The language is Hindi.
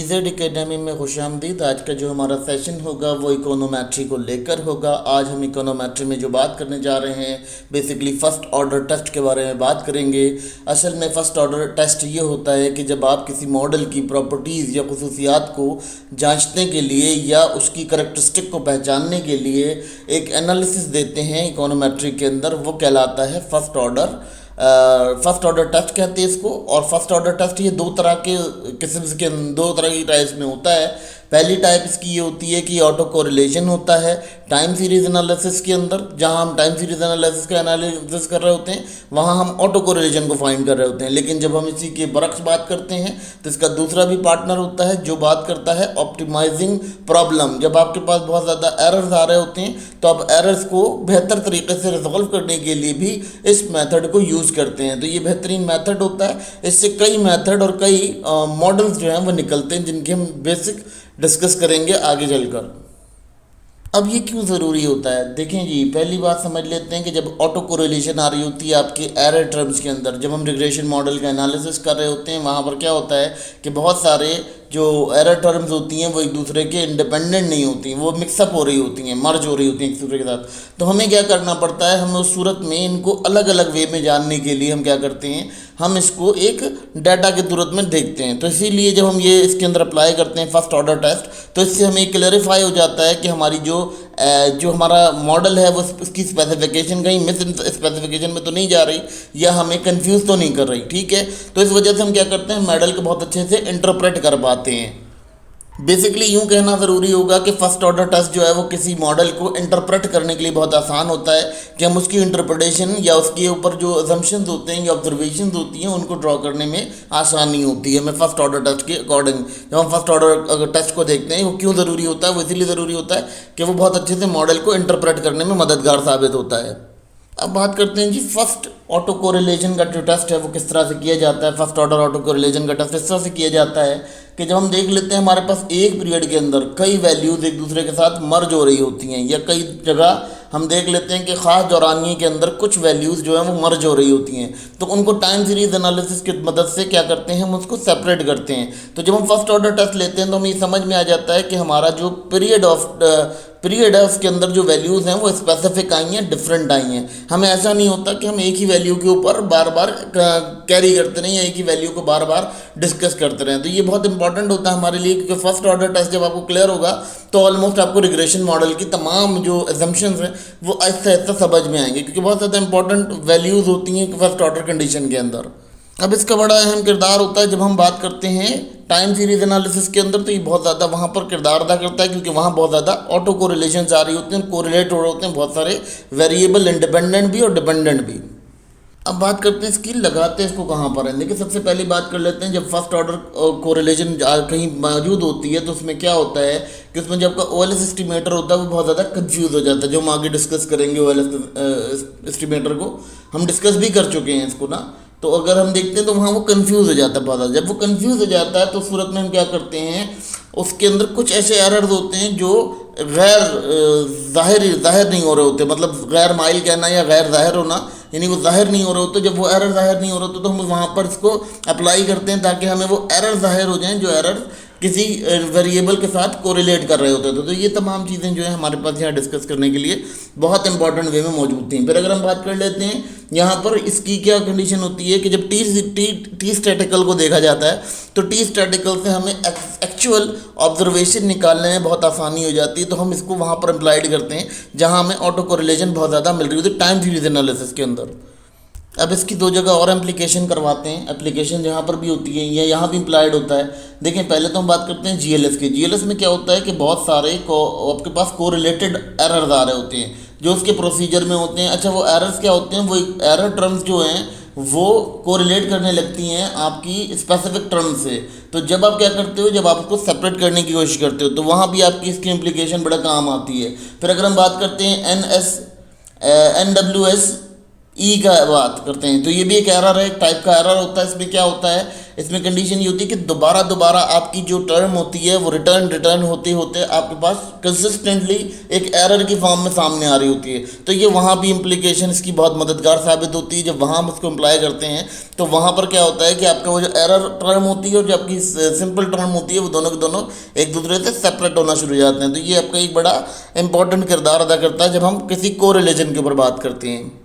इज़ेड एकेडमी में खुशामदीद। आज का जो हमारा सेशन होगा वो इकोनोमेट्री को लेकर होगा। आज हम इकोनोमेट्री में जो बात करने जा रहे हैं बेसिकली फ़र्स्ट ऑर्डर टेस्ट के बारे में बात करेंगे। असल में फ़र्स्ट ऑर्डर टेस्ट ये होता है कि जब आप किसी मॉडल की प्रॉपर्टीज़ या खुसूसियात को जांचने के लिए या उसकी करैक्टरिस्टिक को पहचानने के लिए एक एनालिसिस देते हैं इकोनोमेट्री के अंदर, वो कहलाता है फर्स्ट ऑर्डर टेस्ट कहते हैं इसको। और फर्स्ट ऑर्डर टेस्ट ये दो तरह की टाइप्स में होता है। पहली टाइप इसकी ये होती है कि ऑटो कोरिलेशन होता है टाइम सीरीज एनालिसिस के अंदर। जहां हम टाइम सीरीज एनालिसिस का एनालिसिस कर रहे होते हैं वहां हम ऑटो कोरिलेशन को फाइंड कर रहे होते हैं। लेकिन जब हम इसी के बरक्स बात करते हैं तो इसका दूसरा भी पार्टनर होता है जो बात करता है ऑप्टिमाइजिंग प्रॉब्लम। जब आपके पास बहुत ज़्यादा एरर्स आ रहे होते हैं तो आप एरर्स को बेहतर तरीके से रिजॉल्व करने के लिए भी इस मेथड को यूज़ करते हैं। तो ये बेहतरीन मेथड होता है। इससे कई मेथड और कई मॉडल्स जो हैं वो निकलते हैं जिनकी हम बेसिक डिस्कस करेंगे आगे चलकर। अब ये क्यों ज़रूरी होता है, देखें जी, पहली बात समझ लेते हैं कि जब ऑटो कोरिलेशन आ रही होती है आपके एरर टर्म्स के अंदर, जब हम रिग्रेशन मॉडल का एनालिसिस कर रहे होते हैं वहाँ पर क्या होता है कि बहुत सारे जो एरर टर्म्स होती हैं वो एक दूसरे के इंडिपेंडेंट नहीं होती हैं, वो मिक्सअप हो रही होती हैं, मर्ज हो रही होती हैं एक दूसरे के साथ। तो हमें क्या करना पड़ता है, हमें उस सूरत में इनको अलग अलग वे में जानने के लिए हम क्या करते हैं, हम इसको एक डाटा के सूरत में देखते हैं। तो इसीलिए जब हम ये इसके अंदर अप्लाई करते हैं फर्स्ट ऑर्डर टेस्ट, तो इससे हमें क्लैरिफाई हो जाता है कि हमारी जो हमारा मॉडल है वो उसकी स्पेसिफिकेशन कहीं मिस स्पेसिफिकेशन में तो नहीं जा रही या हमें कंफ्यूज तो नहीं कर रही। ठीक है, तो इस वजह से हम क्या करते हैं, मॉडल को बहुत अच्छे से इंटरप्रेट कर पाते हैं। बेसिकली यूँ कहना ज़रूरी होगा कि फ़र्स्ट ऑर्डर टेस्ट जो है वो किसी मॉडल को इंटरप्रेट करने के लिए बहुत आसान होता है कि हम उसकी इंटरप्रिटेशन या उसके ऊपर जो अजम्पशंस होते हैं या ऑब्जर्वेशंस होती हैं उनको ड्रॉ करने में आसानी होती है हमें फ़र्स्ट ऑर्डर टेस्ट के अकॉर्डिंग। जब हम फर्स्ट ऑर्डर टेस्ट को देखते हैं वो क्यों ज़रूरी होता है, वो इसीलिए ज़रूरी होता है कि वो बहुत अच्छे से मॉडल को इंटरप्रेट करने में मददगार साबित होता है। अब बात करते हैं जी फर्स्ट ऑटो कोरिलेशन का जो टेस्ट है वो किस तरह से किया जाता है। फर्स्ट ऑर्डर ऑटो कोरिलेशन का टेस्ट इस तरह से किया जाता है कि जब हम देख लेते हैं हमारे पास एक पीरियड के अंदर कई वैल्यूज़ एक दूसरे के साथ मर्ज हो रही होती हैं, या कई जगह हम देख लेते हैं कि ख़ास दौरानिए के अंदर कुछ वैल्यूज़ जो हैं वो मर्ज हो रही होती हैं, तो उनको टाइम सीरीज एनालिसिस की मदद से क्या करते हैं, हम उसको सेपरेट करते हैं। तो जब हम फर्स्ट ऑर्डर टेस्ट लेते हैं तो हमें समझ में आ जाता है कि हमारा जो पीरियड है उसके अंदर जो वैल्यूज़ हैं वो स्पेसिफिक आई हैं, डिफरेंट आई हैं। हमें ऐसा नहीं होता कि हम एक ही वैल्यू के ऊपर बार बार कैरी करते रहें या एक ही वैल्यू को बार बार डिस्कस करते रहें। तो ये बहुत इंपॉर्टेंट होता है हमारे लिए, क्योंकि फर्स्ट ऑर्डर टेस्ट जब आपको क्लियर होगा तो ऑलमोस्ट आपको रिग्रेशन मॉडल की तमाम जो एजम्पशंस हैं वो ऐसा ऐसा समझ में आएंगे, क्योंकि बहुत ज़्यादा इंपॉर्टेंट वैल्यूज़ होती हैं फर्स्ट ऑर्डर कंडीशन के अंदर। अब इसका बड़ा अहम किरदार होता है जब हम बात करते हैं टाइम सीरीज एनालिसिस के अंदर, तो ये बहुत ज़्यादा वहाँ पर किरदार अदा करता है, क्योंकि वहाँ बहुत ज़्यादा ऑटो कोरिलेशंस आ रही होती हैं, कोरिलेट हो रहे होते हैं बहुत सारे वेरिएबल, इंडिपेंडेंट भी और डिपेंडेंट भी। अब बात करते हैं इसकी लगाते हैं इसको कहाँ पर है। देखिए सबसे पहली बात कर लेते हैं, जब फर्स्ट ऑर्डर कोरिलेशन कहीं मौजूद होती है तो उसमें क्या होता है कि उसमें जब आपका OLS एस्टिमेटर होता है वो बहुत ज़्यादा कंफ्यूज हो जाता है, जो हम आगे डिस्कस करेंगे। OLS एस्टिमेटर को हम डिस्कस भी कर चुके हैं इसको ना, तो अगर हम देखते हैं तो वहाँ वो कंफ्यूज हो जाता है बहुत ज़्यादा। जब वो कंफ्यूज हो जाता है तो सूरत में हम क्या करते हैं, उसके अंदर कुछ ऐसे एरर्स होते हैं जो गैर ज़ाहिर नहीं हो रहे होते, मतलब गैर माइल कहना या गैर ज़ाहिर होना, यानी वो ज़ाहिर नहीं हो रहे होते। जब वो एरर ज़ाहिर नहीं हो रहे होते तो हम वहाँ पर इसको अप्लाई करते हैं ताकि हमें वो एरर ज़ाहिर हो जाएं जो एरर किसी वेरिएबल के साथ कोरिलेट कर रहे होते थे। तो ये तमाम चीज़ें जो है हमारे पास यहाँ डिस्कस करने के लिए बहुत इंपॉर्टेंट वे में मौजूद थी। फिर अगर हम बात कर लेते हैं यहाँ पर इसकी क्या कंडीशन होती है कि जब टी स्टैटिकल को देखा जाता है तो टी स्टैटिकल से हमें एक्चुअल ऑब्जर्वेशन निकालने में बहुत आसानी हो जाती है, तो हम इसको वहाँ पर अप्लाइड करते हैं जहाँ हमें ऑटो कोरिलेशन बहुत ज़्यादा मिल रही होती है टाइम सीरीज एनालिसिस के अंदर। अब इसकी दो जगह और एप्लीकेशन करवाते हैं, एप्लीकेशन जहाँ पर भी होती है या यहाँ भी अप्लाइड होता है। देखें पहले तो हम बात करते हैं GLS की। GLS में क्या होता है कि बहुत सारे आपके पास कोरिलेटेड एरर्स आ रहे होते हैं जो उसके प्रोसीजर में होते हैं। अच्छा, वो एरर्स क्या होते हैं, वो एरर टर्म्स जो हैं वो कोरिलेट करने लगती हैं आपकी स्पेसिफिक टर्म से। तो जब आप क्या करते हो, जब आप उसको सेपरेट करने की कोशिश करते हो तो वहाँ भी आपकी इसकी इम्प्लीकेशन बड़ा काम आती है। फिर अगर हम बात करते हैं NWS का बात करते हैं तो ये भी एक एरर है, एक टाइप का एरर होता है। इसमें क्या होता है इसमें कंडीशन ये होती है कि दोबारा दोबारा आपकी जो टर्म होती है वो रिटर्न होते होते आपके पास कंसिस्टेंटली एक एरर की फॉर्म में सामने आ रही होती है। तो ये वहाँ भी इम्प्लीकेशन इसकी बहुत मददगार साबित होती है। जब वहाँ हम इसको अप्लाई करते हैं तो वहाँ पर क्या होता है कि आपका वो जो एरर टर्म होती है और जो आपकी सिंपल टर्म होती है वो दोनों के दोनों एक दूसरे से सेपरेट होना शुरू हो जाते हैं। तो ये आपका एक बड़ा इंपॉर्टेंट किरदार अदा करता है जब हम किसी को रिलीजन के ऊपर बात करते हैं।